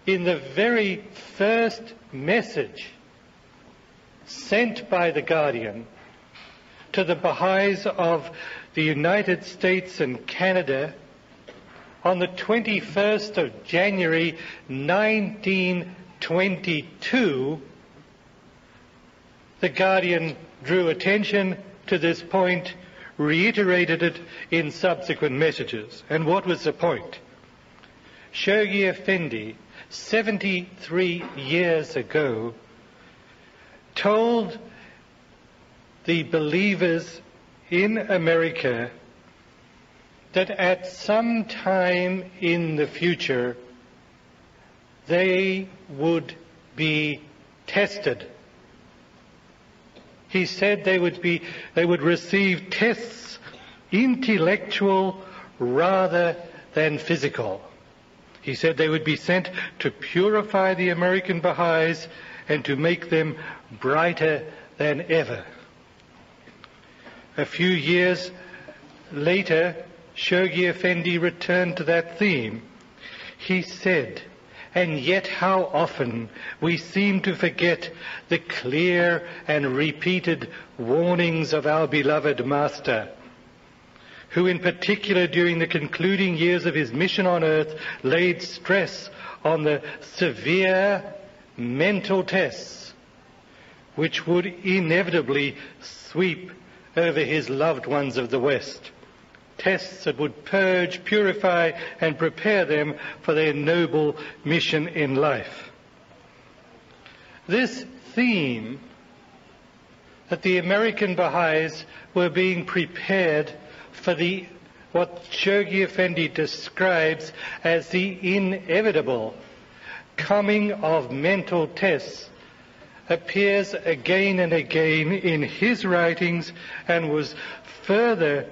in the very first message sent by the Guardian to the Bahá'ís of the United States and Canada on the 21st of January 1922, the Guardian drew attention to this point, reiterated it in subsequent messages. And what was the point? Shoghi Effendi, 73 years ago, told the believers in America that at some time in the future they would be tested. He said they would receive tests, intellectual rather than physical. He said they would be sent to purify the American Bahá'ís and to make them brighter than ever. A few years later, Shoghi Effendi returned to that theme. He said, "And yet how often we seem to forget the clear and repeated warnings of our beloved Master, who in particular during the concluding years of his mission on earth laid stress on the severe mental tests which would inevitably sweep over his loved ones of the West. Tests that would purge, purify, and prepare them for their noble mission in life." This theme that the American Bahá'ís were being prepared for what Shoghi Effendi describes as the inevitable coming of mental tests appears again and again in his writings and was further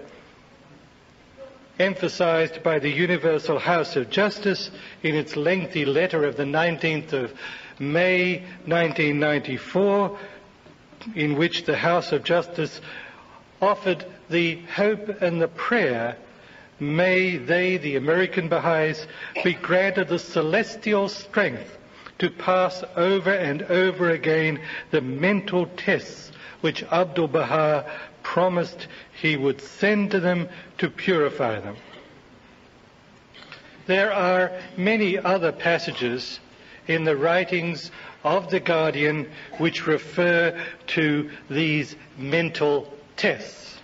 emphasized by the Universal House of Justice in its lengthy letter of the 19th of May 1994, in which the House of Justice offered the hope and the prayer, "May they, the American Bahá'ís, be granted the celestial strength to pass over and over again the mental tests which Abdu'l-Bahá promised he would send to them to purify them." There are many other passages in the writings of the Guardian which refer to these mental tests.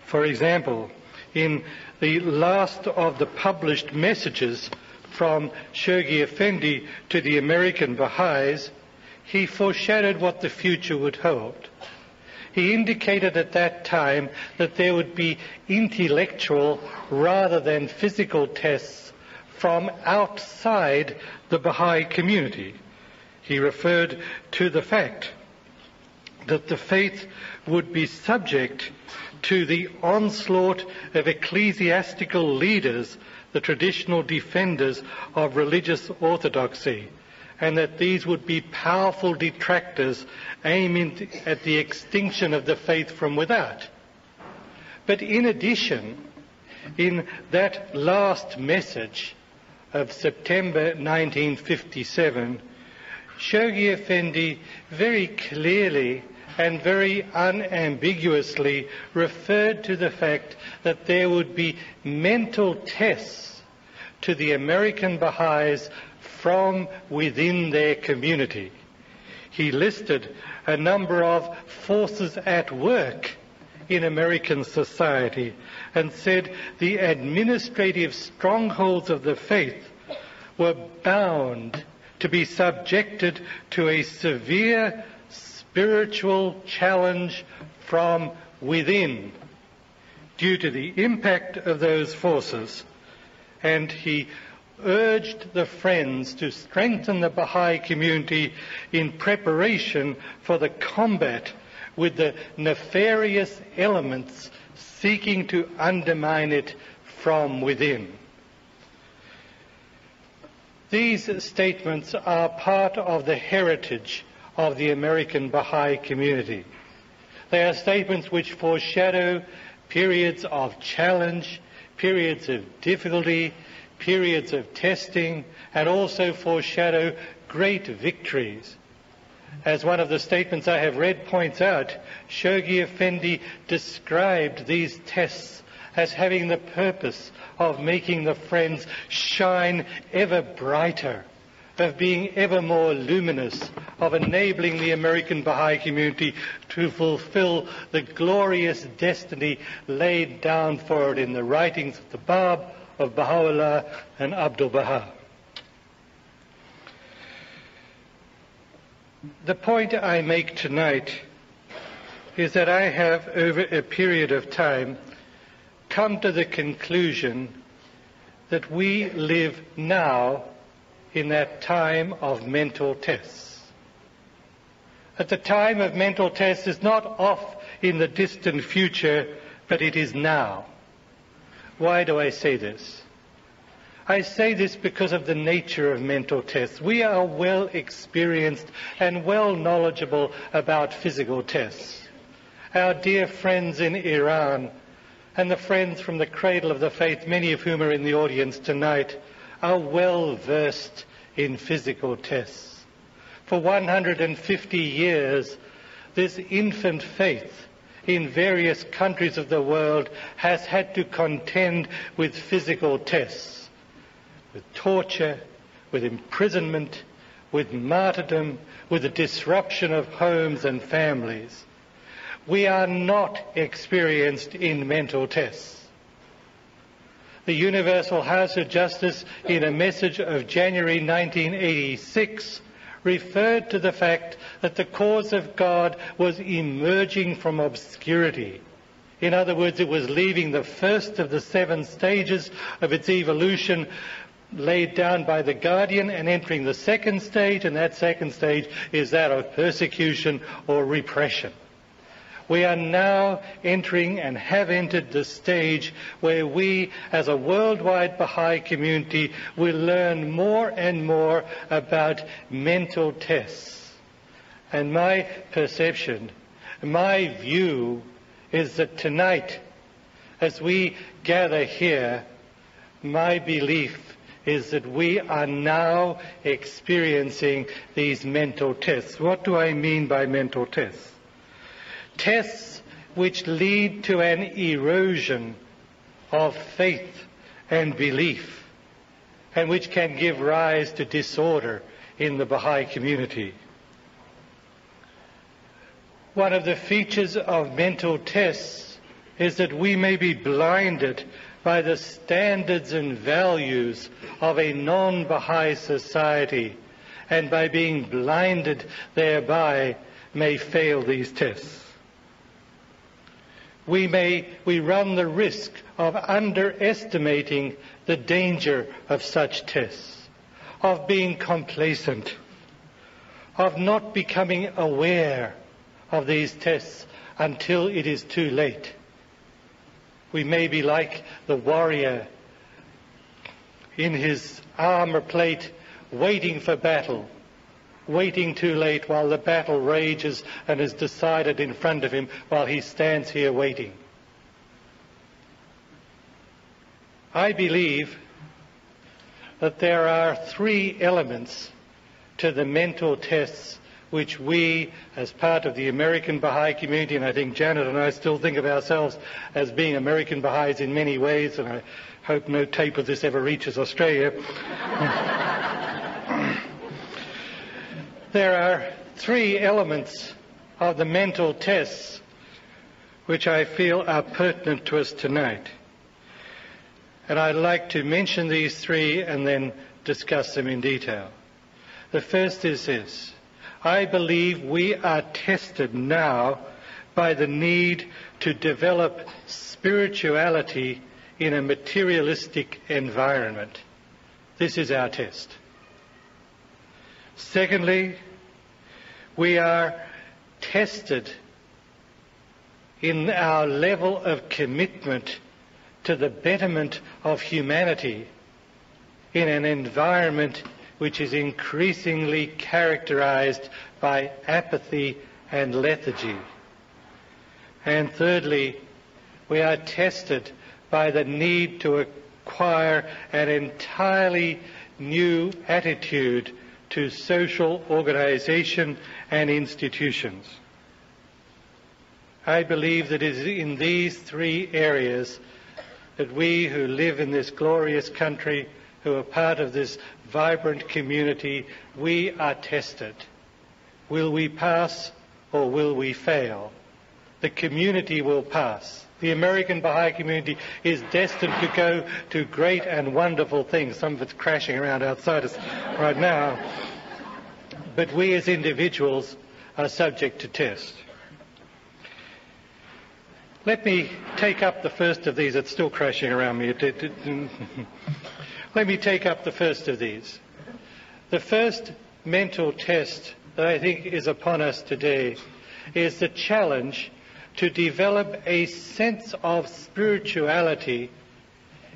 For example, in the last of the published messages from Shoghi Effendi to the American Bahá'ís, he foreshadowed what the future would hold. He indicated at that time that there would be intellectual rather than physical tests from outside the Bahá'í community. He referred to the fact that the faith would be subject to the onslaught of ecclesiastical leaders, the traditional defenders of religious orthodoxy, and that these would be powerful detractors aiming at the extinction of the faith from without. But in addition, in that last message of September 1957, Shoghi Effendi very clearly and very unambiguously referred to the fact that there would be mental tests to the American Bahá'ís from within their community. He listed a number of forces at work in American society and said the administrative strongholds of the faith were bound to be subjected to a severe spiritual challenge from within due to the impact of those forces. And he urged the Friends to strengthen the Bahá'í community in preparation for the combat with the nefarious elements seeking to undermine it from within. These statements are part of the heritage of the American Bahá'í community. They are statements which foreshadow periods of challenge, periods of difficulty, periods of testing, and also foreshadow great victories. As one of the statements I have read points out, Shoghi Effendi described these tests as having the purpose of making the Friends shine ever brighter, of being ever more luminous, of enabling the American Baha'i community to fulfill the glorious destiny laid down for it in the writings of the Bab, of Baha'u'llah and Abdul Baha. The point I make tonight is that I have, over a period of time, come to the conclusion that we live now in that time of mental tests. That the time of mental tests is not off in the distant future, but it is now. Why do I say this? I say this because of the nature of mental tests. We are well experienced and well knowledgeable about physical tests. Our dear friends in Iran and the friends from the cradle of the faith, many of whom are in the audience tonight, are well versed in physical tests. For 150 years, this infant faith in various countries of the world has had to contend with physical tests, with torture, with imprisonment, with martyrdom, with the disruption of homes and families. We are not experienced in mental tests. The Universal House of Justice, in a message of January 1986, referred to the fact that the cause of God was emerging from obscurity. In other words, it was leaving the first of the 7 stages of its evolution laid down by the guardian and entering the second stage, and that second stage is that of persecution or repression. We are now entering and have entered the stage where we, as a worldwide Baha'i community, will learn more and more about mental tests. And my perception, my view, is that tonight, as we gather here, my belief is that we are now experiencing these mental tests. What do I mean by mental tests? Tests which lead to an erosion of faith and belief, and which can give rise to disorder in the Baha'i community. One of the features of mental tests is that we may be blinded by the standards and values of a non-Baha'i society, and by being blinded thereby may fail these tests. We run the risk of underestimating the danger of such tests, of being complacent, of not becoming aware of these tests until it is too late. We may be like the warrior in his armor plate, waiting for battle, waiting too late while the battle rages and is decided in front of him while he stands here waiting. I believe that there are 3 elements to the mental tests which we, as part of the American Baha'i community, and I think Janet and I still think of ourselves as being American Baha'is in many ways, and I hope no tape of this ever reaches Australia. There are 3 elements of the mental tests which I feel are pertinent to us tonight. And I'd like to mention these 3 and then discuss them in detail. The first is this. I believe we are tested now by the need to develop spirituality in a materialistic environment. This is our test. Secondly, we are tested in our level of commitment to the betterment of humanity in an environment which is increasingly characterized by apathy and lethargy. And thirdly, we are tested by the need to require an entirely new attitude to social organisation and institutions. I believe that it is in these three areas that we who live in this glorious country, who are part of this vibrant community, we are tested. Will we pass or will we fail? The community will pass. The American Baha'i community is destined to go to great and wonderful things. Some of it's crashing around outside us right now. But we as individuals are subject to test. Let me take up the first of these. It's still crashing around me. Let me take up the first of these. The first mental test that I think is upon us today is the challenge to develop a sense of spirituality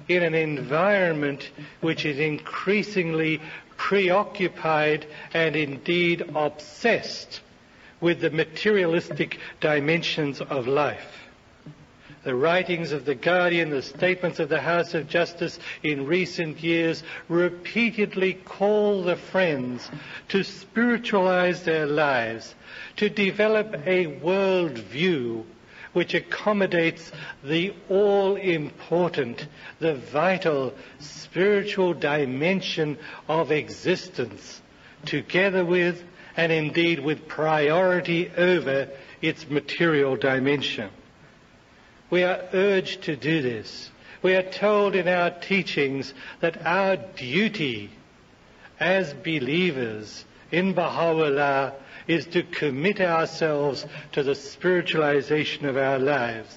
in an environment which is increasingly preoccupied and indeed obsessed with the materialistic dimensions of life. The writings of the Guardian, the statements of the House of Justice in recent years repeatedly call the Friends to spiritualize their lives, to develop a world view which accommodates the all-important, the vital spiritual dimension of existence, together with, and indeed with priority over, its material dimension. We are urged to do this. We are told in our teachings that our duty as believers in Baha'u'llah is to commit ourselves to the spiritualization of our lives.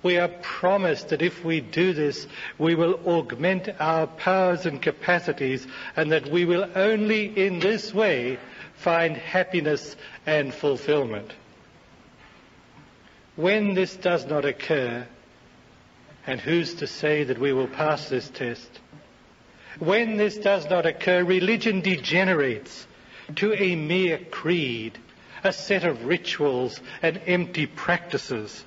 We are promised that if we do this, we will augment our powers and capacities, and that we will only in this way find happiness and fulfillment. When this does not occur, and who's to say that we will pass this test? When this does not occur, religion degenerates to a mere creed, a set of rituals and empty practices.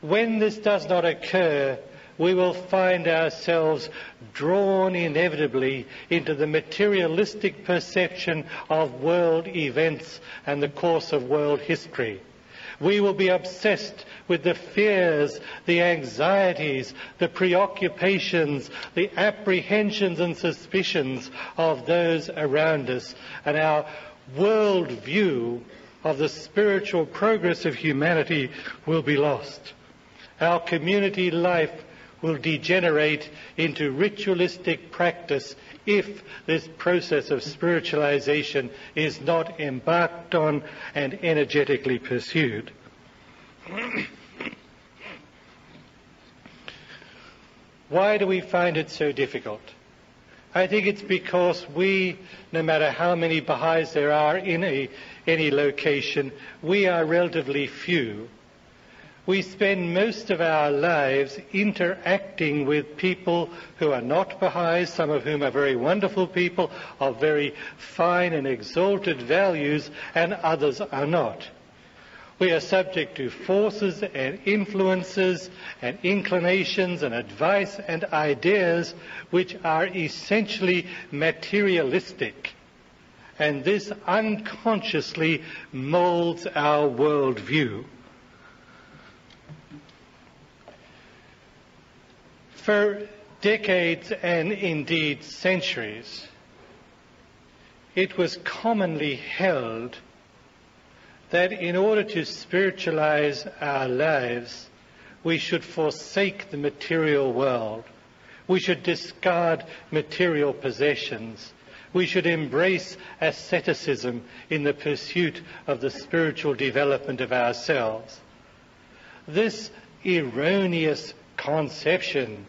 When this does not occur, we will find ourselves drawn inevitably into the materialistic perception of world events and the course of world history. We will be obsessed with the fears, the anxieties, the preoccupations, the apprehensions and suspicions of those around us, and our world view of the spiritual progress of humanity will be lost. Our community life will degenerate into ritualistic practice if this process of spiritualization is not embarked on and energetically pursued. Why do we find it so difficult? I think it's because we, no matter how many Baha'is there are in any location, we are relatively few. We spend most of our lives interacting with people who are not Baha'is, some of whom are very wonderful people, of very fine and exalted values, and others are not. We are subject to forces and influences and inclinations and advice and ideas which are essentially materialistic. And this unconsciously molds our worldview. For decades and indeed centuries, it was commonly held that in order to spiritualize our lives, we should forsake the material world. We should discard material possessions. We should embrace asceticism in the pursuit of the spiritual development of ourselves. This erroneous conception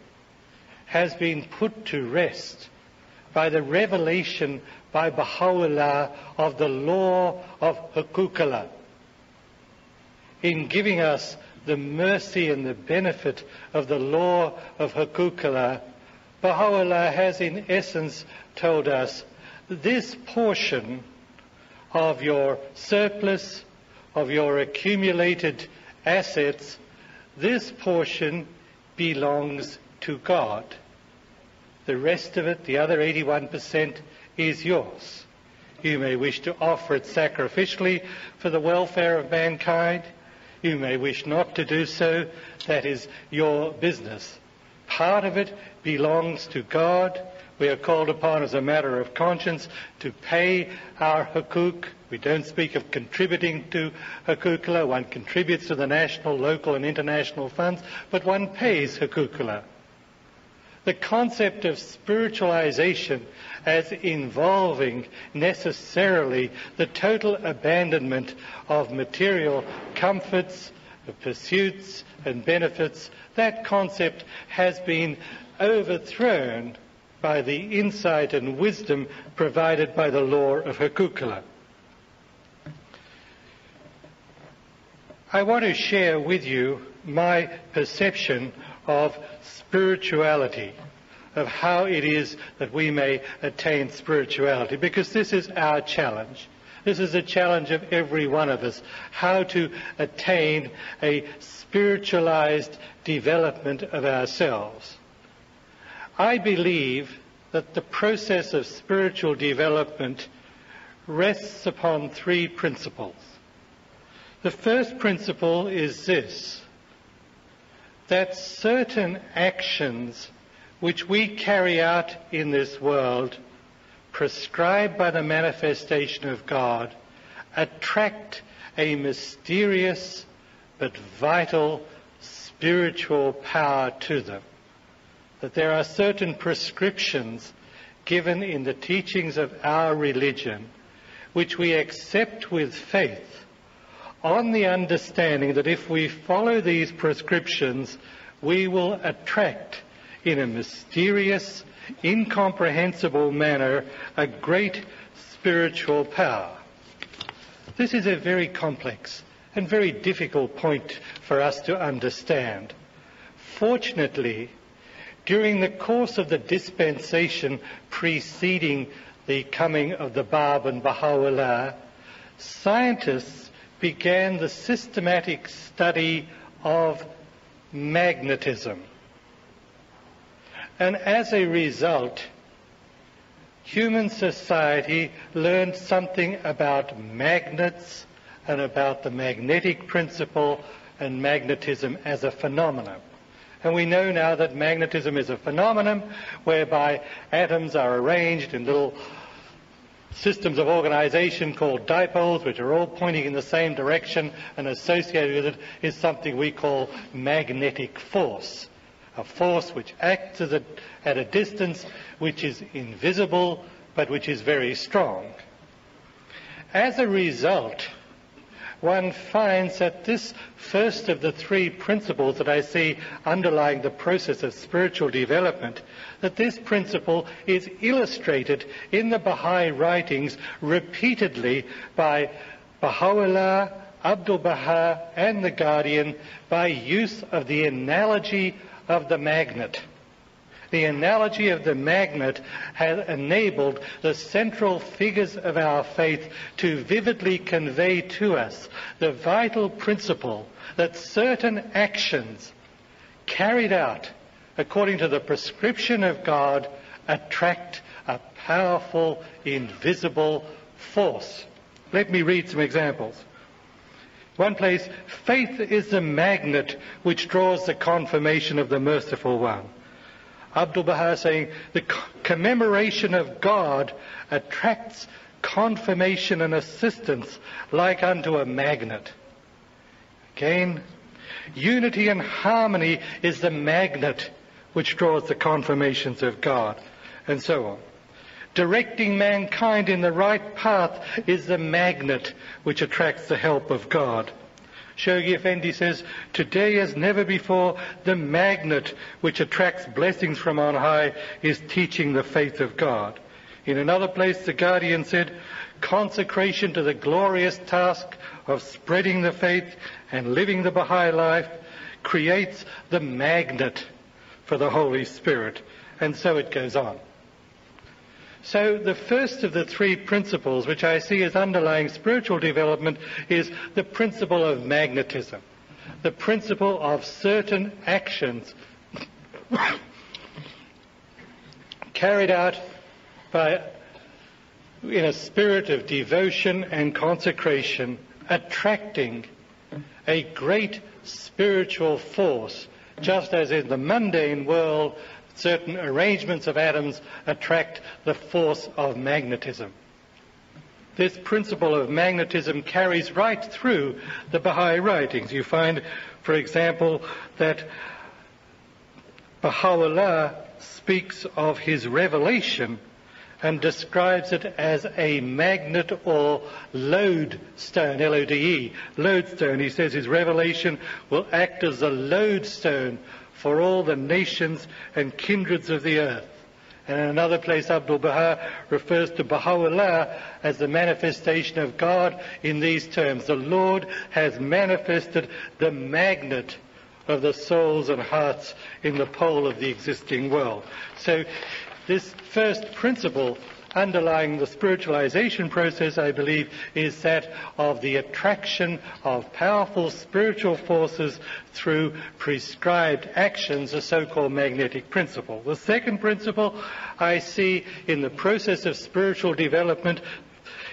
has been put to rest by the revelation by Baha'u'llah of the law of Huququllah. In giving us the mercy and the benefit of the law of Huququllah, Baha'u'llah has in essence told us this portion of your surplus, of your accumulated assets, this portion belongs to God. The rest of it, the other 81%, is yours. You may wish to offer it sacrificially for the welfare of mankind. You may wish not to do so. That is your business. Part of it belongs to God. We are called upon as a matter of conscience to pay our hukuk. We don't speak of contributing to hukukula. One contributes to the national, local and international funds, but one pays hukukula. The concept of spiritualization as involving necessarily the total abandonment of material comforts, pursuits and benefits, that concept has been overthrown by the insight and wisdom provided by the law of hukukula. I want to share with you my perception of spirituality, of how it is that we may attain spirituality, because this is our challenge. This is a challenge of every one of us, how to attain a spiritualized development of ourselves. I believe that the process of spiritual development rests upon three principles. The first principle is this, that certain actions which we carry out in this world, prescribed by the manifestation of God, attract a mysterious but vital spiritual power to them. That there are certain prescriptions given in the teachings of our religion which we accept with faith, on the understanding that if we follow these prescriptions, we will attract in a mysterious, incomprehensible manner a great spiritual power. This is a very complex and very difficult point for us to understand. Fortunately, during the course of the dispensation preceding the coming of the Bab and Baha'u'llah, scientists began the systematic study of magnetism. And as a result, human society learned something about magnets and about the magnetic principle and magnetism as a phenomenon. And we know now that magnetism is a phenomenon whereby atoms are arranged in little systems of organization called dipoles, which are all pointing in the same direction, and associated with it is something we call magnetic force. A force which acts at a distance which is invisible but which is very strong. As a result, one finds that this first of the three principles that I see underlying the process of spiritual development, that this principle is illustrated in the Baha'i writings repeatedly by Baha'u'llah, Abdu'l-Baha and the Guardian by use of the analogy of the magnet. The analogy of the magnet has enabled the central figures of our faith to vividly convey to us the vital principle that certain actions carried out according to the prescription of God attract a powerful, invisible force. Let me read some examples. One place, faith is the magnet which draws the confirmation of the merciful one. Abdu'l-Baha saying, the commemoration of God attracts confirmation and assistance like unto a magnet. Again, unity and harmony is the magnet which draws the confirmations of God, and so on. Directing mankind in the right path is the magnet which attracts the help of God. Shoghi Effendi says, today as never before, the magnet which attracts blessings from on high is teaching the faith of God. In another place, the Guardian said, consecration to the glorious task of spreading the faith and living the Baha'i life creates the magnet for the Holy Spirit. And so it goes on. So the first of the three principles which I see as underlying spiritual development is the principle of magnetism, the principle of certain actions carried out in a spirit of devotion and consecration, attracting a great spiritual force, just as in the mundane world certain arrangements of atoms attract the force of magnetism. This principle of magnetism carries right through the Baha'i writings. You find, for example, that Baha'u'llah speaks of his revelation and describes it as a magnet or lodestone, L-O-D-E, lodestone. He says his revelation will act as a lodestone for all the nations and kindreds of the earth. And in another place, Abdul-Baha refers to Baha'u'llah as the manifestation of God in these terms: the Lord has manifested the magnet of the souls and hearts in the pole of the existing world. So this first principle underlying the spiritualization process, I believe, is that of the attraction of powerful spiritual forces through prescribed actions, a so-called magnetic principle. The second principle I see in the process of spiritual development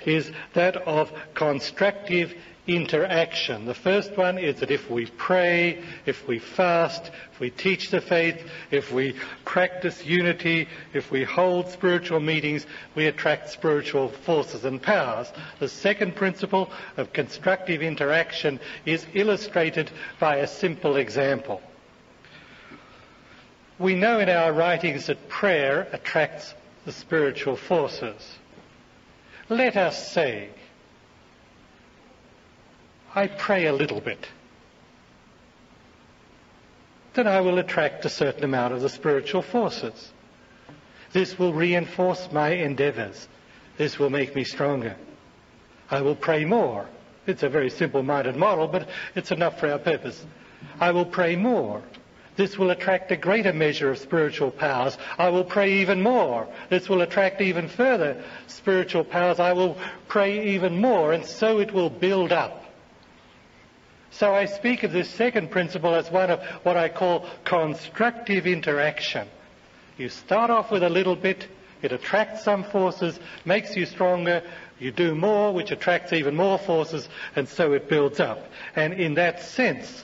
is that of constructive interaction. The first one is that if we pray, if we fast, if we teach the faith, if we practice unity, if we hold spiritual meetings, we attract spiritual forces and powers. The second principle of constructive interaction is illustrated by a simple example. We know in our writings that prayer attracts the spiritual forces. Let us say, I pray a little bit, then I will attract a certain amount of the spiritual forces. This will reinforce my endeavours. This will make me stronger. I will pray more. It's a very simple-minded model, but it's enough for our purpose. I will pray more. This will attract a greater measure of spiritual powers. I will pray even more. This will attract even further spiritual powers. I will pray even more, and so it will build up. So I speak of this second principle as one of what I call constructive interaction. You start off with a little bit, it attracts some forces, makes you stronger, you do more, which attracts even more forces, and so it builds up. And in that sense,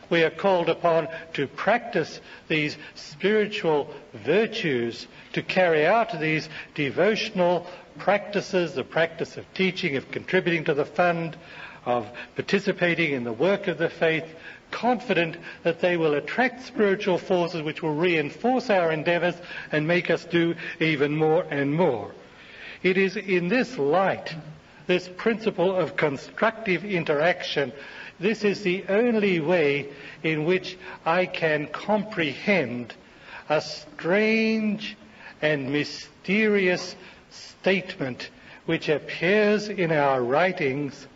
we are called upon to practice these spiritual virtues, to carry out these devotional practices, the practice of teaching, of contributing to the fund, of participating in the work of the faith, confident that they will attract spiritual forces which will reinforce our endeavours and make us do even more and more. It is in this light, this principle of constructive interaction, this is the only way in which I can comprehend a strange and mysterious statement which appears in our writings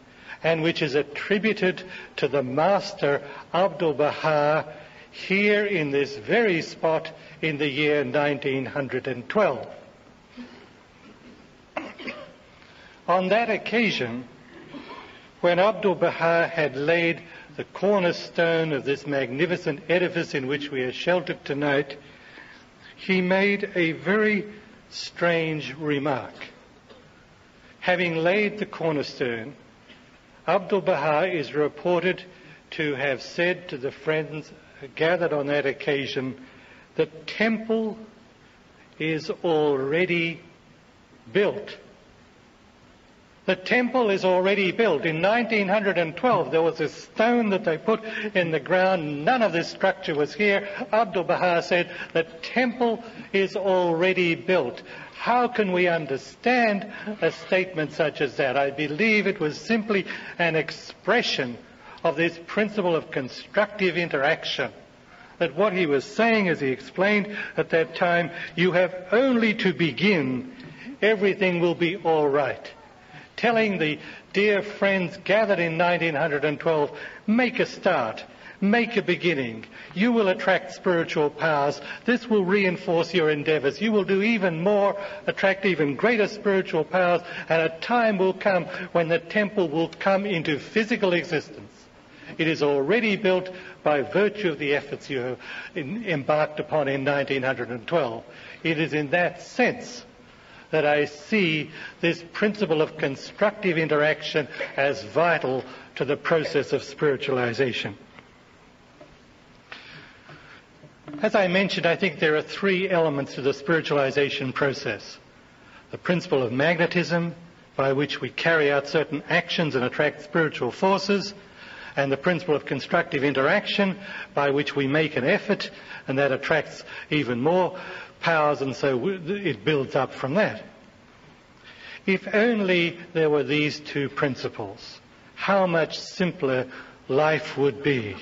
and which is attributed to the Master Abdul-Baha here in this very spot in the year 1912. On that occasion, when Abdul-Baha had laid the cornerstone of this magnificent edifice in which we are sheltered tonight, he made a very strange remark. Having laid the cornerstone, Abdul-Baha is reported to have said to the friends gathered on that occasion, the temple is already built. The temple is already built. In 1912, there was a stone that they put in the ground. None of this structure was here. Abdul-Baha said, the temple is already built. How can we understand a statement such as that? I believe it was simply an expression of this principle of constructive interaction. That what he was saying, as he explained at that time, you have only to begin, everything will be all right. Telling the dear friends gathered in 1912, make a start. Make a beginning. You will attract spiritual powers. This will reinforce your endeavours. You will do even more, attract even greater spiritual powers, and a time will come when the temple will come into physical existence. It is already built by virtue of the efforts you have embarked upon in 1912. It is in that sense that I see this principle of constructive interaction as vital to the process of spiritualization. As I mentioned, I think there are three elements to the spiritualization process. The principle of magnetism, by which we carry out certain actions and attract spiritual forces, and the principle of constructive interaction, by which we make an effort and that attracts even more powers, and so it builds up from that. If only there were these two principles, how much simpler life would be.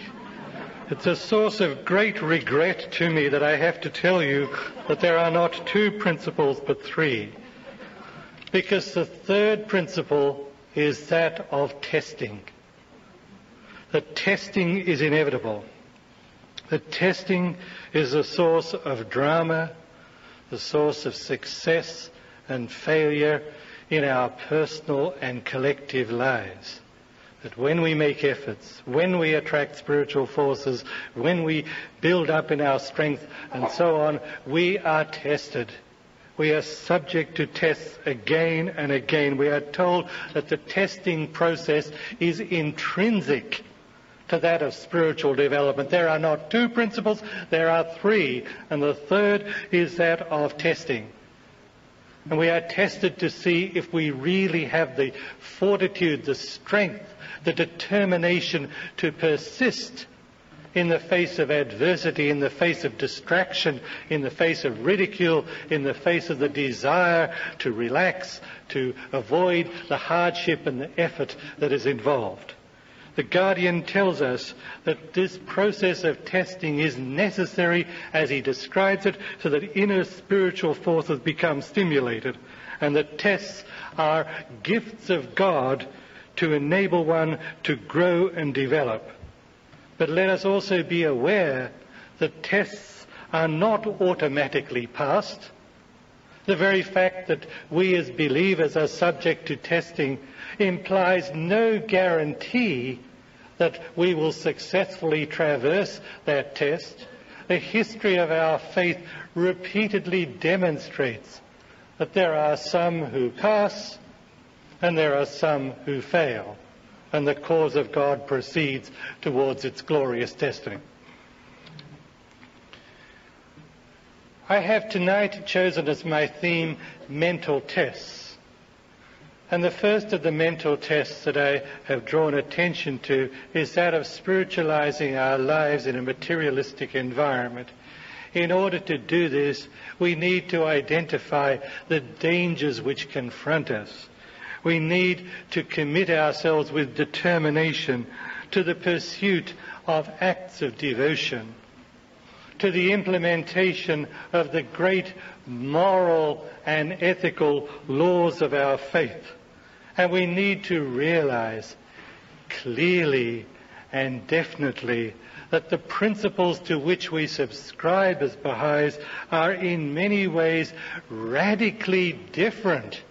It's a source of great regret to me that I have to tell you that there are not two principles but three. Because the third principle is that of testing. The testing is inevitable. The testing is the source of drama, the source of success and failure in our personal and collective lives. That when we make efforts, when we attract spiritual forces, when we build up in our strength and so on, we are tested. We are subject to tests again and again. We are told that the testing process is intrinsic to that of spiritual development. There are not two principles, there are three, and the third is that of testing. And we are tested to see if we really have the fortitude, the strength, the determination to persist in the face of adversity, in the face of distraction, in the face of ridicule, in the face of the desire to relax, to avoid the hardship and the effort that is involved. The Guardian tells us that this process of testing is necessary, as he describes it, so that inner spiritual forces become stimulated, and the tests are gifts of God to enable one to grow and develop. But let us also be aware that tests are not automatically passed. The very fact that we as believers are subject to testing implies no guarantee that we will successfully traverse that test. The history of our faith repeatedly demonstrates that there are some who pass and there are some who fail, and the cause of God proceeds towards its glorious destiny. I have tonight chosen as my theme mental tests. And the first of the mental tests that I have drawn attention to is that of spiritualizing our lives in a materialistic environment. In order to do this, we need to identify the dangers which confront us. We need to commit ourselves with determination to the pursuit of acts of devotion, to the implementation of the great moral and ethical laws of our faith. And we need to realize clearly and definitely that the principles to which we subscribe as Bahá'ís are in many ways radically different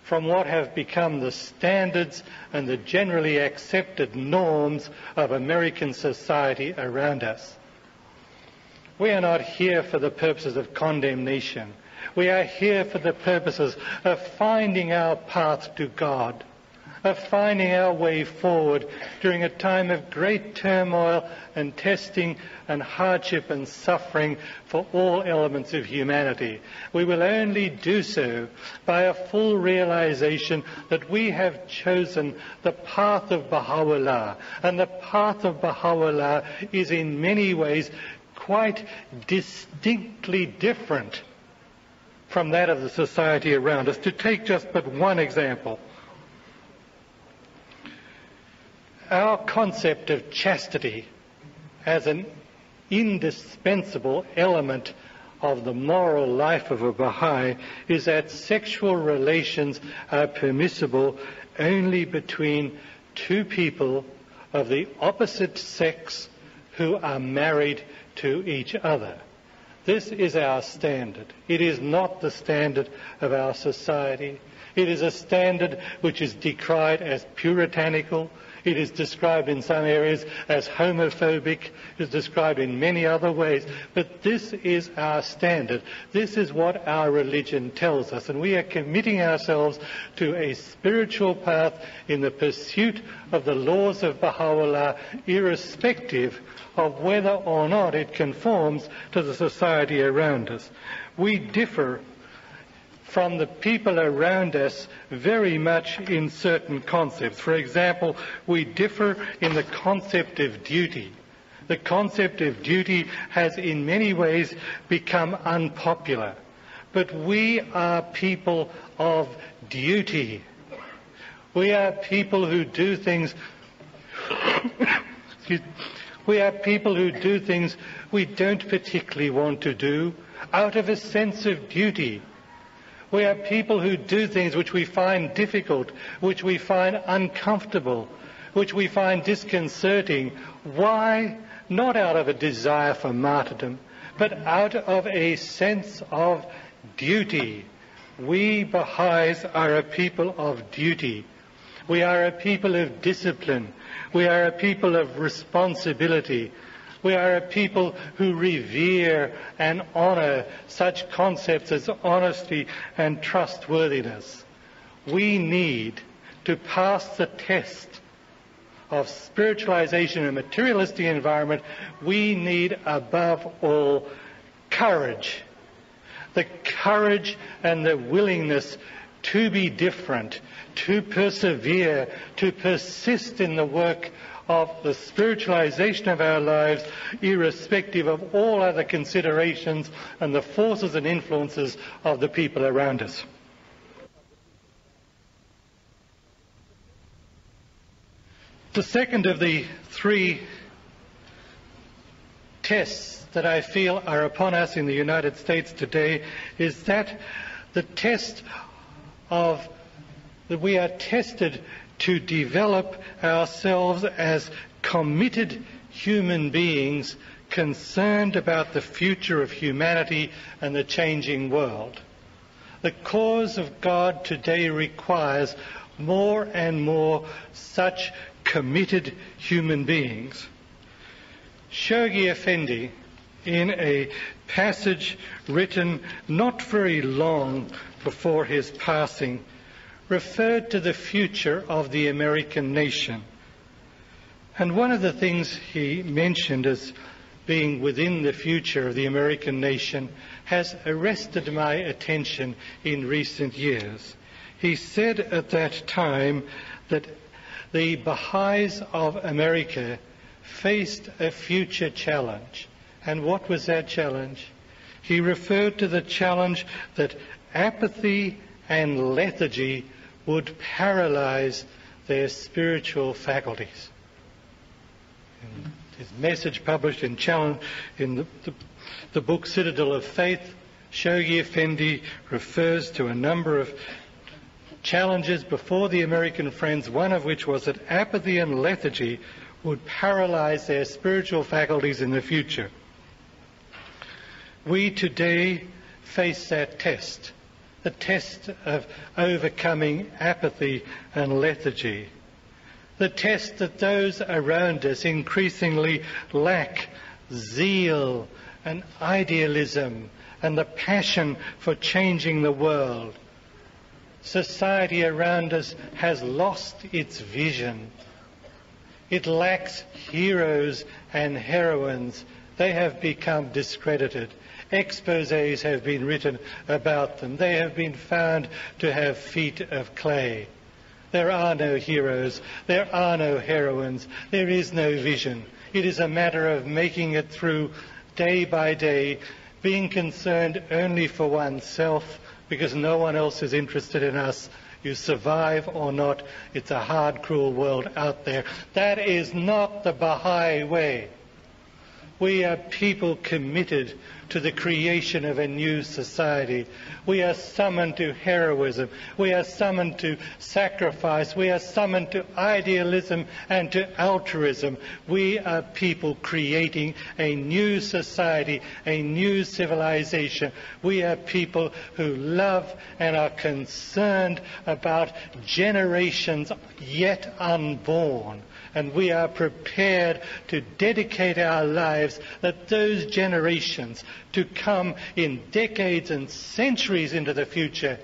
from what have become the standards and the generally accepted norms of American society around us. We are not here for the purposes of condemnation. We are here for the purposes of finding our path to God, of finding our way forward during a time of great turmoil and testing and hardship and suffering for all elements of humanity. We will only do so by a full realization that we have chosen the path of Baha'u'llah, and the path of Baha'u'llah is in many ways quite distinctly different from that of the society around us. To take just but one example, our concept of chastity as an indispensable element of the moral life of a Baha'i is that sexual relations are permissible only between two people of the opposite sex who are married to each other. This is our standard. It is not the standard of our society. It is a standard which is decried as puritanical. It is described in some areas as homophobic. It is described in many other ways. But this is our standard. This is what our religion tells us. And we are committing ourselves to a spiritual path in the pursuit of the laws of Baha'u'llah, irrespective of whether or not it conforms to the society around us. We differ from the people around us very much in certain concepts. For example, we differ in the concept of duty. The concept of duty has in many ways become unpopular. But we are people of duty. We are people who do things we are people who do things we don't particularly want to do out of a sense of duty. We are people who do things which we find difficult, which we find uncomfortable, which we find disconcerting. Why? Not out of a desire for martyrdom, but out of a sense of duty. We Baha'is are a people of duty. We are a people of discipline. We are a people of responsibility. We are a people who revere and honour such concepts as honesty and trustworthiness. We need to pass the test of spiritualization in a materialistic environment. We need, above all, courage. The courage and the willingness to be different, to persevere, to persist in the work of the spiritualization of our lives, irrespective of all other considerations and the forces and influences of the people around us. The second of the three tests that I feel are upon us in the United States today is that the test of that we are tested to develop ourselves as committed human beings concerned about the future of humanity and the changing world. The cause of God today requires more and more such committed human beings. Shoghi Effendi, in a passage written not very long before his passing, referred to the future of the American nation. And one of the things he mentioned as being within the future of the American nation has arrested my attention in recent years. He said at that time that the Bahá'ís of America faced a future challenge. And what was that challenge? He referred to the challenge that apathy and lethargy would paralyze their spiritual faculties. In his message published in the book Citadel of Faith, Shoghi Effendi refers to a number of challenges before the American friends, one of which was that apathy and lethargy would paralyze their spiritual faculties in the future. We today face that test, the test of overcoming apathy and lethargy, the test that those around us increasingly lack zeal and idealism and the passion for changing the world. Society around us has lost its vision. It lacks heroes and heroines. They have become discredited. Exposés have been written about them. They have been found to have feet of clay. There are no heroes. There are no heroines. There is no vision. It is a matter of making it through day by day, being concerned only for oneself, because no one else is interested in us. You survive or not. It's a hard, cruel world out there. That is not the Baha'i way. We are people committed to the creation of a new society. We are summoned to heroism. We are summoned to sacrifice. We are summoned to idealism and to altruism. We are people creating a new society, a new civilization. We are people who love and are concerned about generations yet unborn. and we are prepared to dedicate our lives that those generations to come in decades and centuries into the future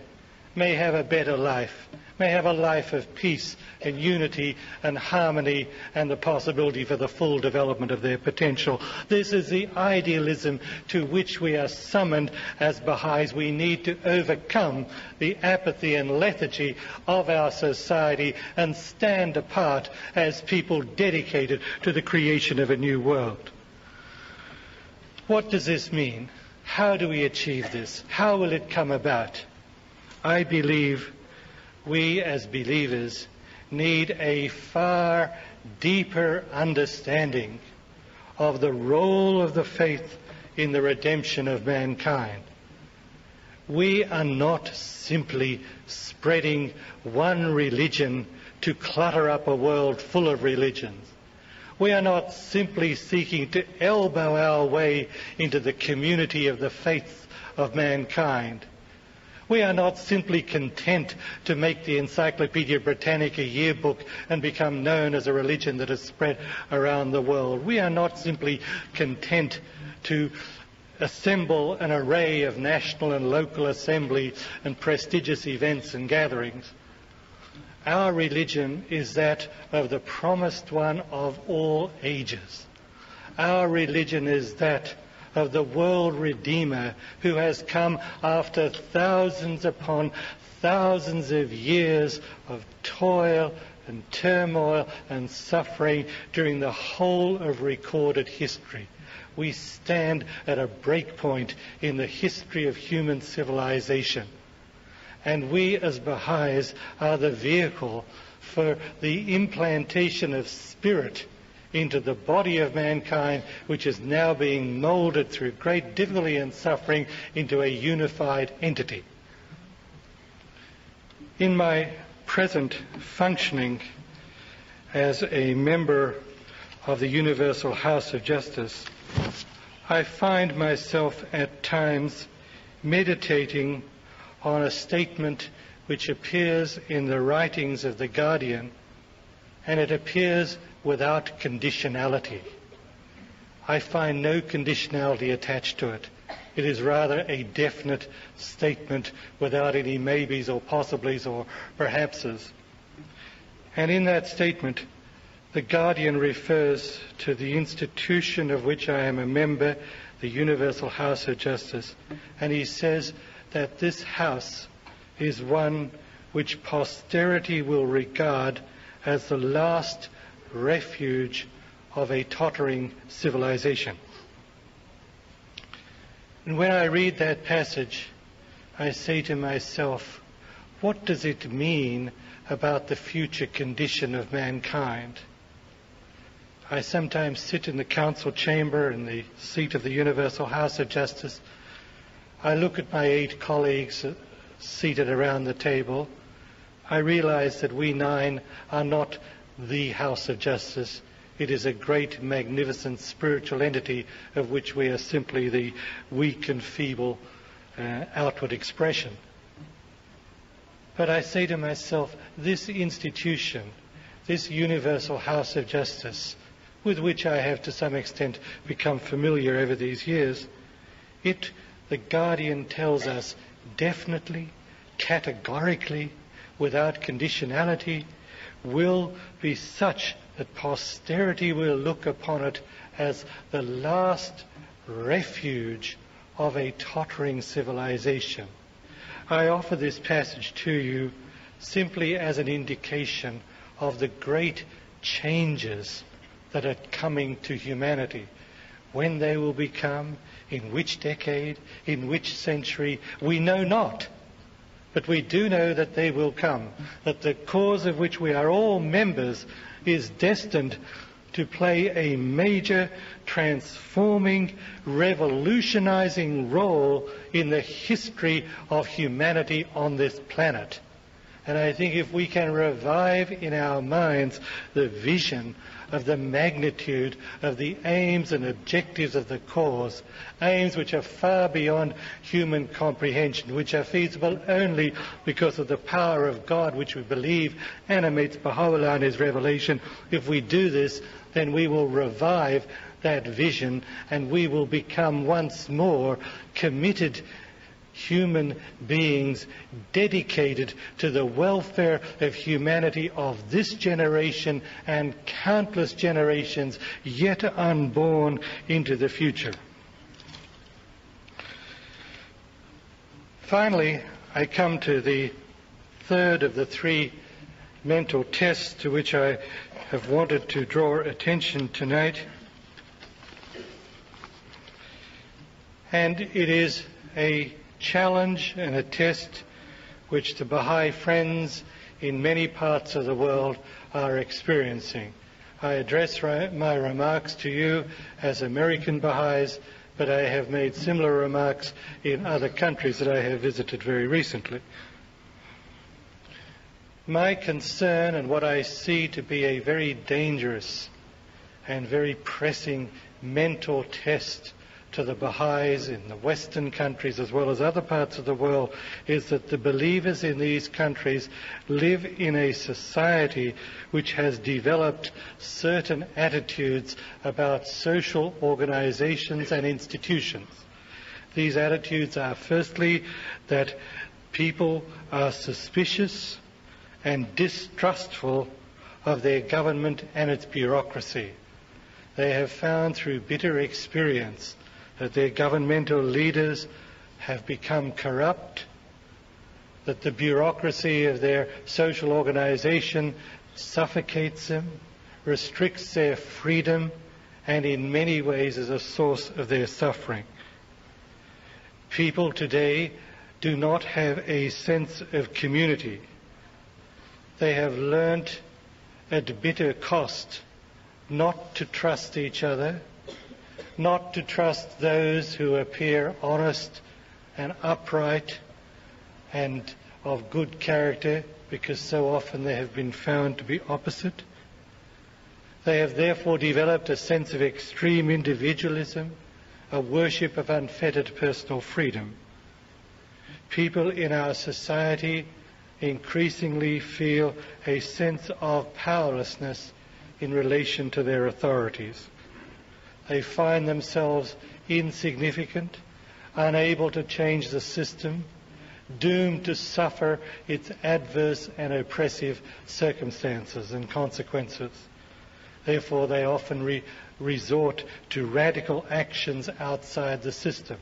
may have a better life, may have a life of peace and unity and harmony and the possibility for the full development of their potential. This is the idealism to which we are summoned as Bahá'ís. We need to overcome the apathy and lethargy of our society and stand apart as people dedicated to the creation of a new world. What does this mean? How do we achieve this? How will it come about? I believe we as believers need a far deeper understanding of the role of the faith in the redemption of mankind. We are not simply spreading one religion to clutter up a world full of religions. We are not simply seeking to elbow our way into the community of the faith of mankind. We are not simply content to make the Encyclopedia Britannica yearbook and become known as a religion that is spread around the world. We are not simply content to assemble an array of national and local assembly and prestigious events and gatherings. Our religion is that of the promised one of all ages. Our religion is that of the world Redeemer who has come after thousands upon thousands of years of toil and turmoil and suffering during the whole of recorded history. We stand at a breakpoint in the history of human civilization. And we as Bahá'ís are the vehicle for the implantation of spirit into the body of mankind, which is now being moulded through great difficulty and suffering into a unified entity. In my present functioning as a member of the Universal House of Justice, I find myself at times meditating on a statement which appears in the writings of the Guardian, and it appears without conditionality. I find no conditionality attached to it. It is rather a definite statement without any maybes or possiblies or perhapses. And in that statement, the Guardian refers to the institution of which I am a member, the Universal House of Justice, and he says that this house is one which posterity will regard as the last refuge of a tottering civilization. And when I read that passage, I say to myself, what does it mean about the future condition of mankind? I sometimes sit in the council chamber in the seat of the Universal House of Justice. I look at my 8 colleagues seated around the table. I realize that we 9 are not the House of Justice. It is a great, magnificent spiritual entity of which we are simply the weak and feeble outward expression. But I say to myself, this institution, this Universal House of Justice, with which I have to some extent become familiar over these years, the Guardian tells us definitely, categorically, without conditionality, will be such that posterity will look upon it as the last refuge of a tottering civilization. I offer this passage to you simply as an indication of the great changes that are coming to humanity. When they will become, in which decade, in which century, we know not. But we do know that they will come, that the cause of which we are all members is destined to play a major, transforming, revolutionizing role in the history of humanity on this planet. And I think if we can revive in our minds the vision of the magnitude of the aims and objectives of the cause, aims which are far beyond human comprehension, which are feasible only because of the power of God, which we believe animates Baha'u'llah in his revelation, if we do this, then we will revive that vision and we will become once more committed human beings dedicated to the welfare of humanity of this generation and countless generations yet unborn into the future. Finally, I come to the third of the three mental tests to which I have wanted to draw attention tonight. And it is a challenge and a test which the Baha'i friends in many parts of the world are experiencing. I address my remarks to you as American Baha'is, but I have made similar remarks in other countries that I have visited very recently. My concern and what I see to be a very dangerous and very pressing mental test to the Baha'is in the Western countries as well as other parts of the world is that the believers in these countries live in a society which has developed certain attitudes about social organizations and institutions. These attitudes are firstly that people are suspicious and distrustful of their government and its bureaucracy. They have found through bitter experience that their governmental leaders have become corrupt, that the bureaucracy of their social organization suffocates them, restricts their freedom, and in many ways is a source of their suffering. People today do not have a sense of community. They have learnt at bitter cost not to trust each other, not to trust those who appear honest and upright and of good character, because so often they have been found to be opposite. They have therefore developed a sense of extreme individualism, a worship of unfettered personal freedom. People in our society increasingly feel a sense of powerlessness in relation to their authorities. They find themselves insignificant, unable to change the system, doomed to suffer its adverse and oppressive circumstances and consequences. Therefore, they often resort to radical actions outside the system.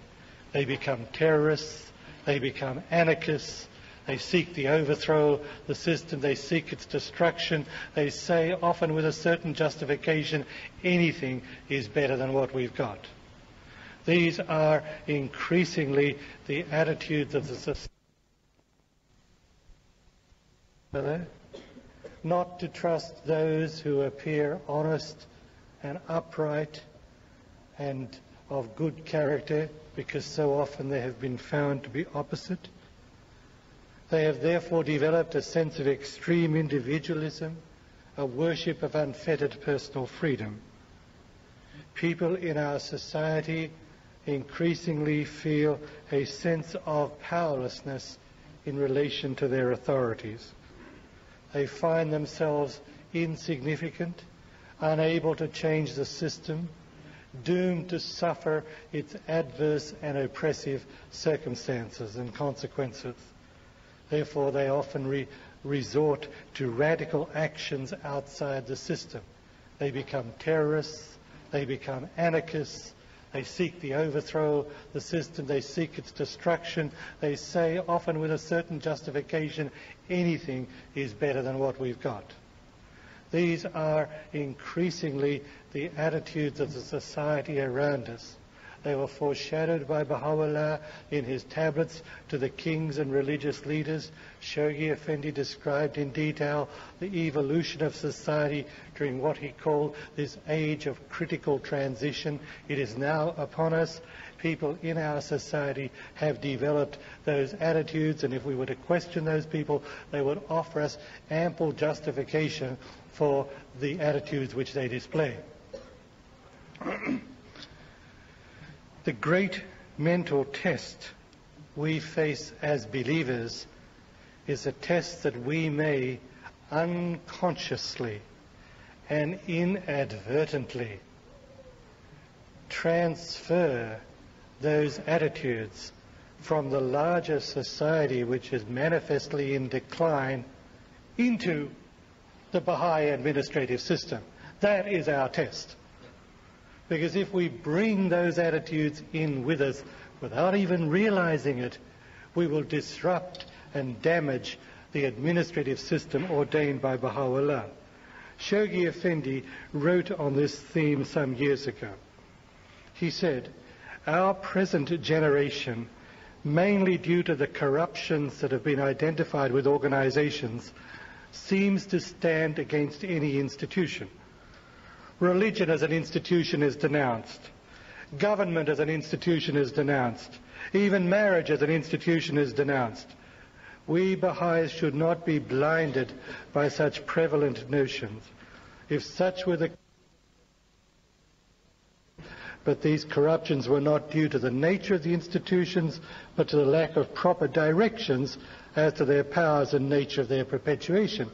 They become terrorists, they become anarchists, they seek the overthrow of the system, they seek its destruction. They say, often with a certain justification, anything is better than what we've got. These are increasingly the attitudes of the society. Not to trust those who appear honest and upright and of good character, because so often they have been found to be opposite. They have therefore developed a sense of extreme individualism, a worship of unfettered personal freedom. People in our society increasingly feel a sense of powerlessness in relation to their authorities. They find themselves insignificant, unable to change the system, doomed to suffer its adverse and oppressive circumstances and consequences. Therefore, they often resort to radical actions outside the system. They become terrorists, they become anarchists, they seek the overthrow of the system, they seek its destruction. They say, often with a certain justification, anything is better than what we've got. These are increasingly the attitudes of the society around us. They were foreshadowed by Baha'u'llah in his tablets to the kings and religious leaders. Shoghi Effendi described in detail the evolution of society during what he called this age of critical transition. It is now upon us. people in our society have developed those attitudes, and if we were to question those people, they would offer us ample justification for the attitudes which they display. The great mental test we face as believers is a test that we may unconsciously and inadvertently transfer those attitudes from the larger society, which is manifestly in decline, into the Baha'i administrative system. That is our test. Because if we bring those attitudes in with us without even realizing it, we will disrupt and damage the administrative system ordained by Baha'u'llah. Shoghi Effendi wrote on this theme some years ago. He said, "Our present generation, mainly due to the corruptions that have been identified with organizations, seems to stand against any institution. Religion as an institution is denounced. Government as an institution is denounced. Even marriage as an institution is denounced. We Baha'is should not be blinded by such prevalent notions. If such were the but these corruptions were not due to the nature of the institutions, but to the lack of proper directions as to their powers and nature of their perpetuation."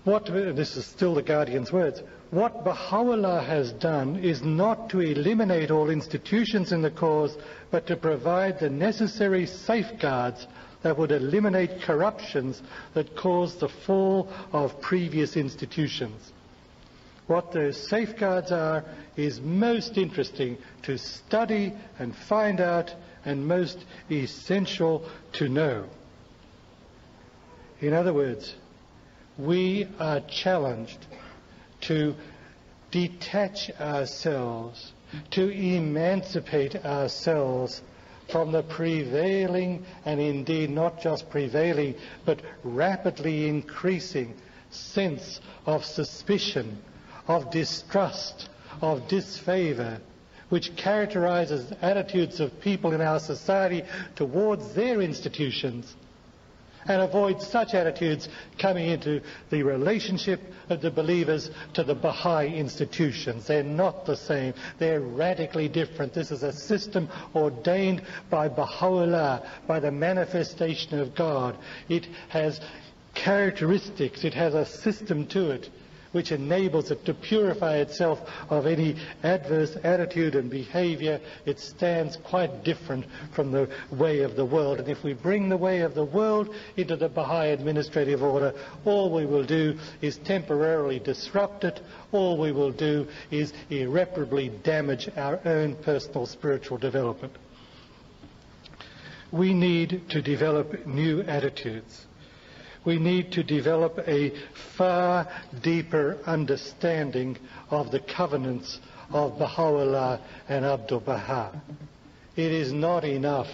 This is still the Guardian's words. "What Baha'u'llah has done is not to eliminate all institutions in the cause, but to provide the necessary safeguards that would eliminate corruptions that caused the fall of previous institutions. What those safeguards are is most interesting to study and find out, and most essential to know." In other words, we are challenged to detach ourselves, to emancipate ourselves from the prevailing, and indeed not just prevailing, but rapidly increasing sense of suspicion, of distrust, of disfavour, which characterises attitudes of people in our society towards their institutions, and avoid such attitudes coming into the relationship of the believers to the Baha'i institutions. They're not the same. They're radically different. This is a system ordained by Baha'u'llah, by the manifestation of God. It has characteristics, it has a system to it, which enables it to purify itself of any adverse attitude and behavior. It stands quite different from the way of the world. And if we bring the way of the world into the Baha'i administrative order, all we will do is temporarily disrupt it. All we will do is irreparably damage our own personal spiritual development. We need to develop new attitudes. We need to develop a far deeper understanding of the covenants of Baha'u'llah and Abdu'l-Baha. It is not enough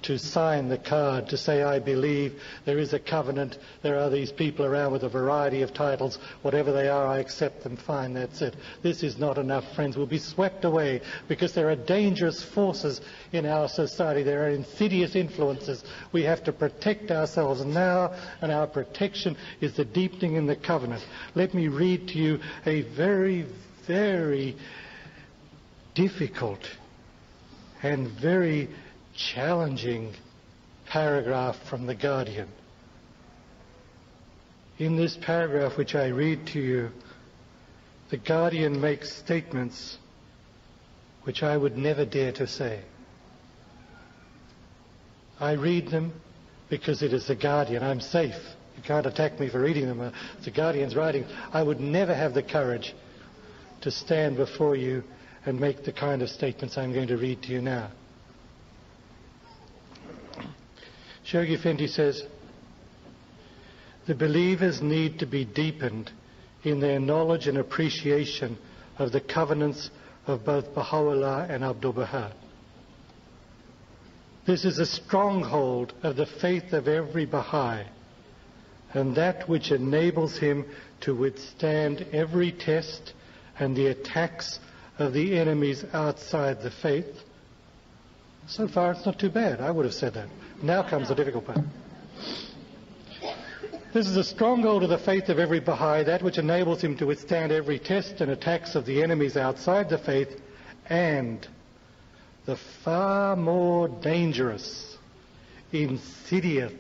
to sign the card, to say, "I believe there is a covenant, there are these people around with a variety of titles, whatever they are, I accept them, fine, that's it." This is not enough, friends. We'll be swept away because there are dangerous forces in our society. There are insidious influences. We have to protect ourselves now, and our protection is the deepening in the covenant. Let me read to you a very, very difficult and very challenging paragraph from the Guardian. In this paragraph which I read to you, the Guardian makes statements which I would never dare to say. I read them because it is the Guardian. I'm safe. You can't attack me for reading them. It's the Guardian's writing. I would never have the courage to stand before you and make the kind of statements I'm going to read to you now. Shoghi Effendi says, "The believers need to be deepened in their knowledge and appreciation of the covenants of both Baha'u'llah and Abdu'l-Baha. This is a stronghold of the faith of every Baha'i, and that which enables him to withstand every test and the attacks of the enemies outside the faith. So far, it's not too bad. I would have said that. Now comes the difficult part. This is a stronghold of the faith of every Baha'i, that which enables him to withstand every test and attacks of the enemies outside the faith, and the far more dangerous, insidious,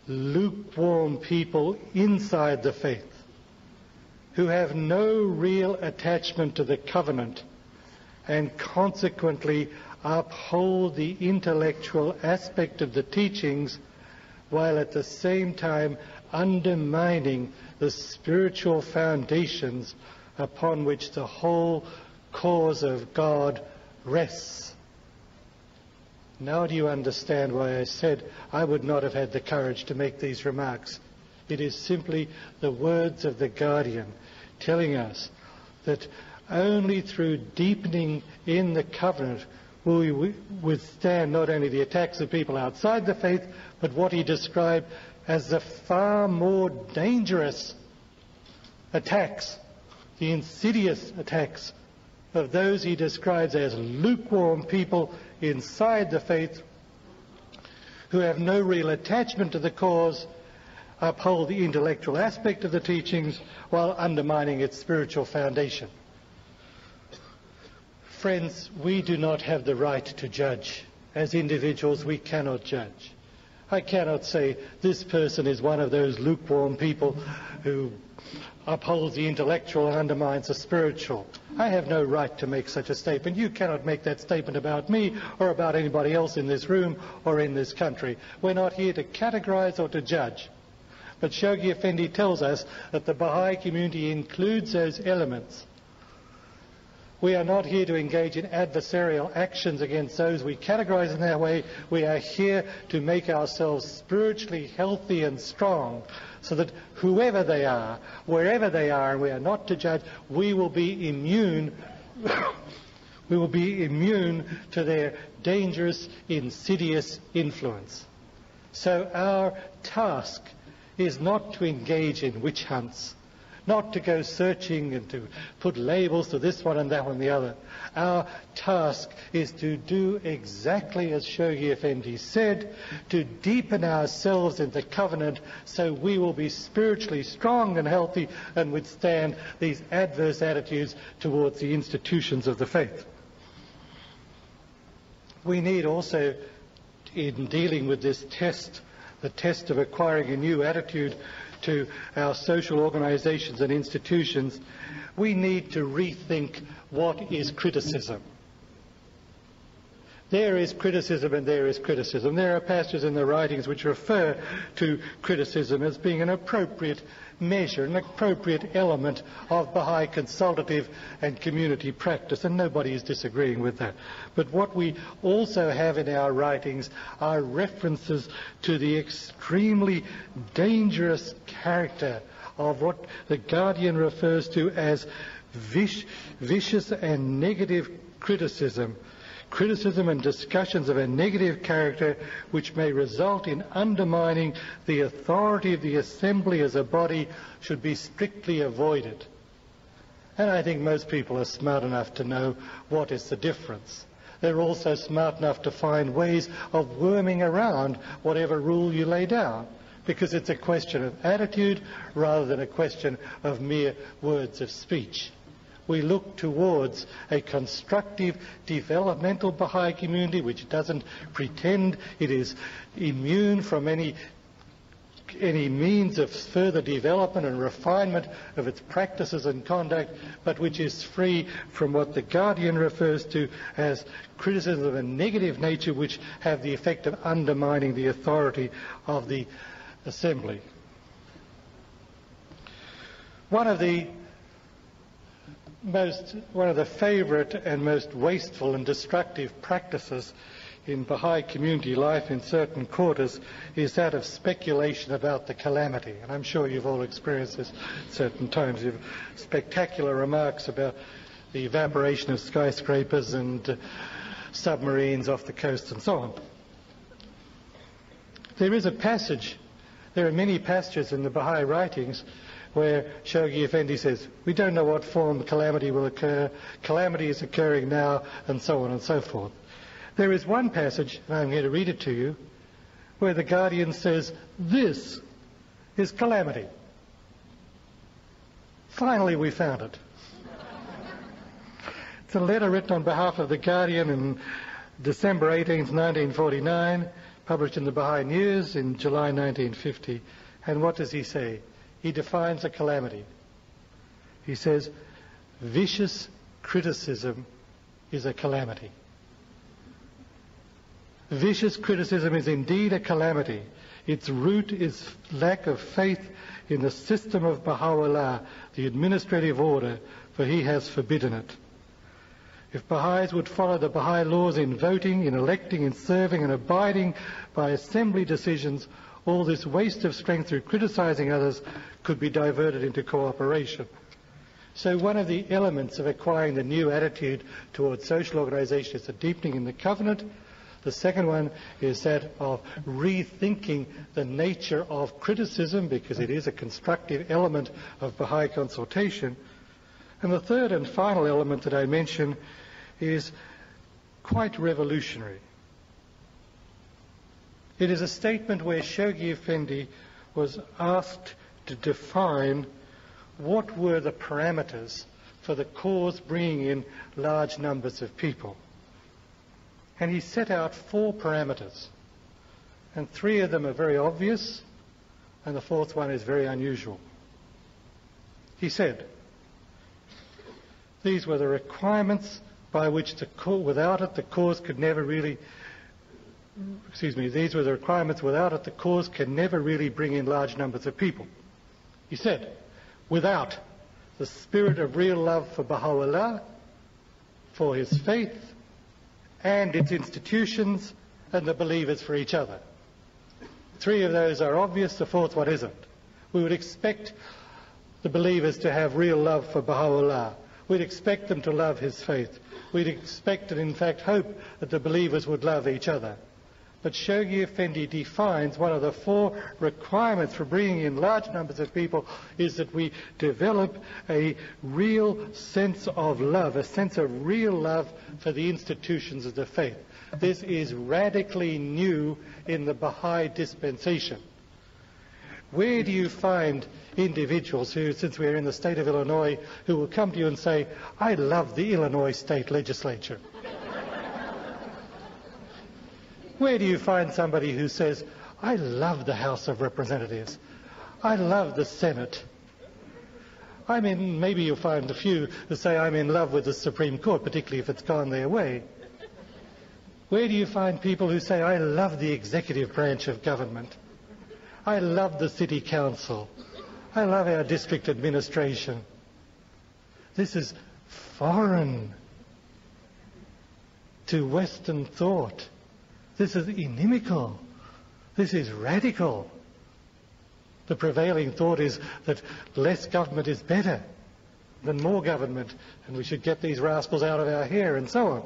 lukewarm people inside the faith, who have no real attachment to the covenant and consequently uphold the intellectual aspect of the teachings while at the same time undermining the spiritual foundations upon which the whole cause of God rests. Now do you understand why I said I would not have had the courage to make these remarks? It is simply the words of the Guardian telling us that only through deepening in the covenant will we withstand not only the attacks of people outside the faith, but what he described as the far more dangerous attacks, the insidious attacks of those he describes as lukewarm people inside the faith who have no real attachment to the cause, uphold the intellectual aspect of the teachings while undermining its spiritual foundation. Friends, we do not have the right to judge. As individuals, we cannot judge. I cannot say this person is one of those lukewarm people who upholds the intellectual and undermines the spiritual. I have no right to make such a statement. You cannot make that statement about me or about anybody else in this room or in this country. We're not here to categorize or to judge. But Shoghi Effendi tells us that the Baha'i community includes those elements. We are not here to engage in adversarial actions against those we categorize in that way. We are here to make ourselves spiritually healthy and strong so that whoever they are, wherever they are, and we are not to judge, we will be immune we will be immune to their dangerous, insidious influence. So our task is not to engage in witch hunts, not to go searching and to put labels to this one and that one and the other. Our task is to do exactly as Shoghi Effendi said, to deepen ourselves in the covenant so we will be spiritually strong and healthy and withstand these adverse attitudes towards the institutions of the faith. We need also, in dealing with this test, the test of acquiring a new attitude to our social organizations and institutions, we need to rethink what is criticism. There is criticism and there is criticism. There are passages in the writings which refer to criticism as being an appropriate measure, an appropriate element of Baha'i consultative and community practice, and nobody is disagreeing with that. But what we also have in our writings are references to the extremely dangerous character of what the Guardian refers to as vicious and negative criticism and discussions of a negative character which may result in undermining the authority of the assembly as a body should be strictly avoided. And I think most people are smart enough to know what is the difference. They're also smart enough to find ways of worming around whatever rule you lay down, because it's a question of attitude rather than a question of mere words of speech. We look towards a constructive, developmental Baha'i community which doesn't pretend it is immune from any means of further development and refinement of its practices and conduct, but which is free from what the Guardian refers to as criticism of a negative nature which have the effect of undermining the authority of the assembly. One of the favourite and most wasteful and destructive practices in Baha'i community life in certain quarters is that of speculation about the calamity. And I'm sure you've all experienced this at certain times. You have spectacular remarks about the evaporation of skyscrapers and submarines off the coast and so on. There are many passages in the Baha'i writings where Shoghi Effendi says, we don't know what form calamity will occur, calamity is occurring now, and so on and so forth. There is one passage, and I'm going to read it to you, where the Guardian says, this is calamity. Finally we found it. It's a letter written on behalf of the Guardian in December 18th, 1949, published in the Bahá'í News in July 1950. And what does he say? He defines a calamity. He says, vicious criticism is a calamity. Vicious criticism is indeed a calamity. Its root is lack of faith in the system of Baha'u'llah, the administrative order, for he has forbidden it. If Baha'is would follow the Baha'i laws in voting, in electing, in serving and abiding by assembly decisions, all this waste of strength through criticizing others could be diverted into cooperation. So one of the elements of acquiring the new attitude towards social organisation is a deepening in the covenant. The second one is that of rethinking the nature of criticism, because it is a constructive element of Baha'i consultation. And the third and final element that I mention is quite revolutionary. It is a statement where Shoghi Effendi was asked to define what were the parameters for the cause bringing in large numbers of people. And he set out 4 parameters. And 3 of them are very obvious, and the 4th one is very unusual. He said, these were the requirements by which without it the cause could never really, these were the requirements without it the cause can never really bring in large numbers of people. He said, without the spirit of real love for Baha'u'llah, for his faith, and its institutions, and the believers for each other. 3 of those are obvious, the 4th one isn't. We would expect the believers to have real love for Baha'u'llah. We'd expect them to love his faith. We'd expect and in fact hope that the believers would love each other. But Shoghi Effendi defines one of the 4 requirements for bringing in large numbers of people is that we develop a real sense of love, a sense of real love for the institutions of the faith. This is radically new in the Baha'i dispensation. Where do you find individuals who, since we're in the state of Illinois, who will come to you and say, I love the Illinois state legislature? Where do you find somebody who says, I love the House of Representatives, I love the Senate? I mean, maybe you'll find a few who say, I'm in love with the Supreme Court, particularly if it's gone their way. Where do you find people who say, I love the executive branch of government, I love the City Council, I love our district administration? This is foreign to Western thought. This is inimical. This is radical. The prevailing thought is that less government is better than more government, and we should get these rascals out of our hair, and so on.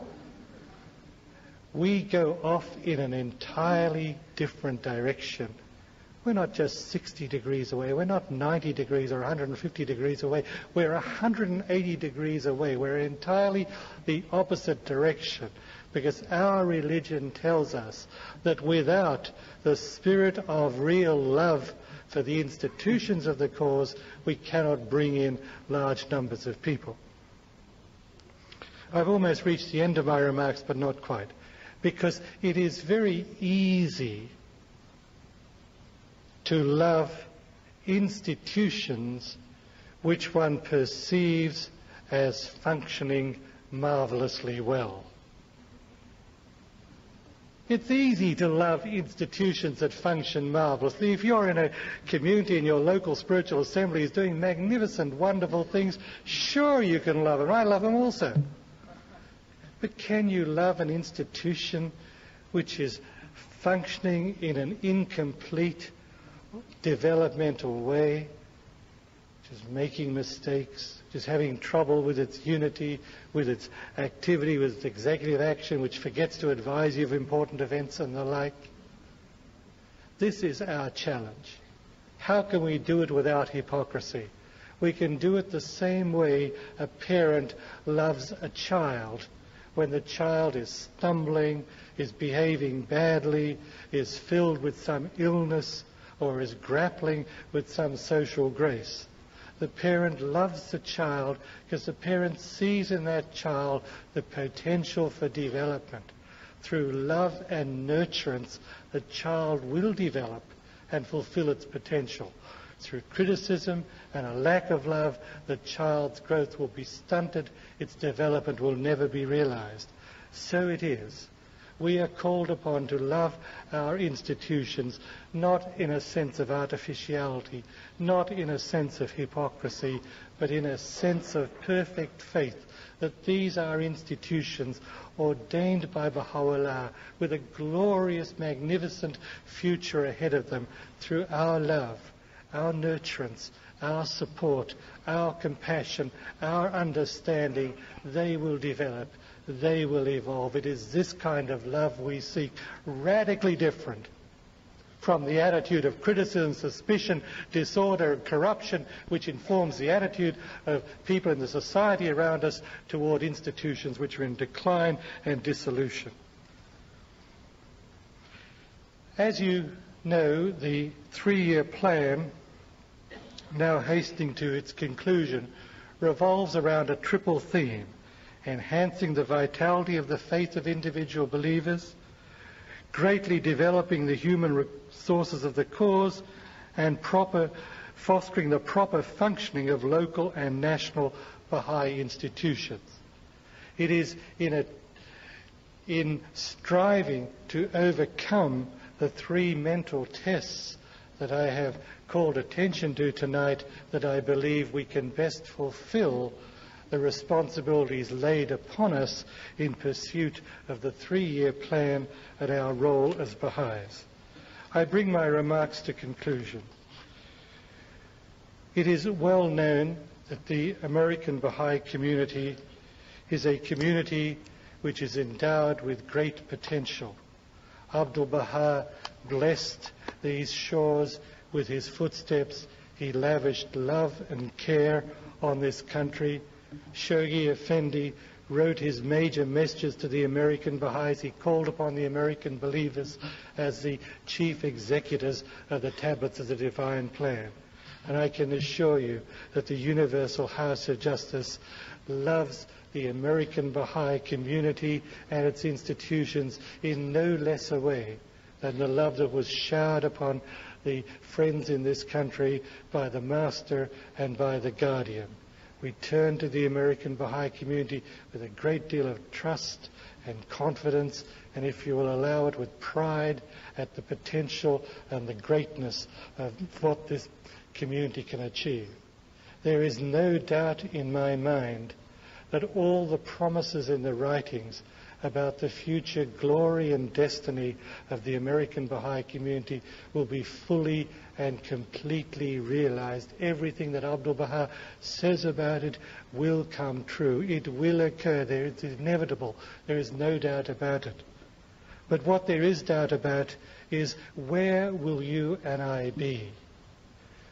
We go off in an entirely different direction. We're not just 60 degrees away. We're not 90 degrees or 150 degrees away. We're 180 degrees away. We're entirely the opposite direction, because our religion tells us that without the spirit of real love for the institutions of the cause, we cannot bring in large numbers of people. I've almost reached the end of my remarks, but not quite, because it is very easy to love institutions which one perceives as functioning marvelously well. It's easy to love institutions that function marvelously. If you're in a community and your local spiritual assembly is doing magnificent, wonderful things, sure you can love them. I love them also. But can you love an institution which is functioning in an incomplete developmental way, which is making mistakes, which is having trouble with its unity, with its activity, with its executive action, which forgets to advise you of important events and the like? This is our challenge. How can we do it without hypocrisy? We can do it the same way a parent loves a child. When the child is stumbling, is behaving badly, is filled with some illness, or is grappling with some social grace. The parent loves the child because the parent sees in that child the potential for development. Through love and nurturance, the child will develop and fulfill its potential. Through criticism and a lack of love, the child's growth will be stunted, its development will never be realized. So it is. We are called upon to love our institutions, not in a sense of artificiality, not in a sense of hypocrisy, but in a sense of perfect faith that these are institutions ordained by Baha'u'llah with a glorious, magnificent future ahead of them through our love, our nurturance, our support, our compassion, our understanding. They will develop. They will evolve. It is this kind of love we seek, radically different from the attitude of criticism, suspicion, disorder, and corruption, which informs the attitude of people in the society around us toward institutions which are in decline and dissolution. As you know, the 3-year plan, now hastening to its conclusion, revolves around a triple theme: enhancing the vitality of the faith of individual believers, greatly developing the human resources of the cause, and fostering the proper functioning of local and national Baha'i institutions. It is in striving to overcome the 3 mental tests that I have called attention to tonight that I believe we can best fulfill the responsibilities laid upon us in pursuit of the 3-year plan and our role as Baha'is. I bring my remarks to conclusion. It is well known that the American Baha'i community is a community which is endowed with great potential. Abdu'l-Baha blessed these shores with his footsteps. He lavished love and care on this country. Shoghi Effendi wrote his major messages to the American Baha'is. He called upon the American believers as the chief executors of the tablets of the divine plan. And I can assure you that the Universal House of Justice loves the American Baha'i community and its institutions in no less a way than the love that was showered upon the friends in this country by the Master and by the Guardian. We turn to the American Baha'i community with a great deal of trust and confidence, and if you will allow it, with pride at the potential and the greatness of what this community can achieve. There is no doubt in my mind that all the promises in the writings about the future glory and destiny of the American Baha'i community will be fully and completely realized. Everything that Abdu'l-Baha says about it will come true. It will occur. It's inevitable. There is no doubt about it. But what there is doubt about is, where will you and I be?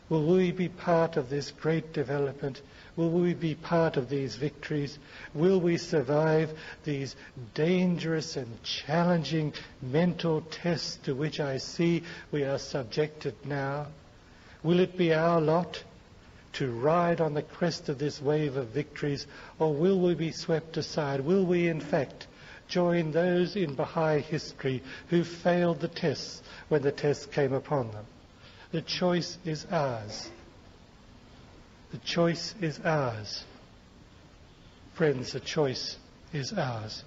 Will we be part of this great development? Will we be part of these victories? Will we survive these dangerous and challenging mental tests to which I see we are subjected now? Will it be our lot to ride on the crest of this wave of victories, or will we be swept aside? Will we, in fact, join those in Baha'i history who failed the tests when the tests came upon them? The choice is ours. The choice is ours. Friends, the choice is ours.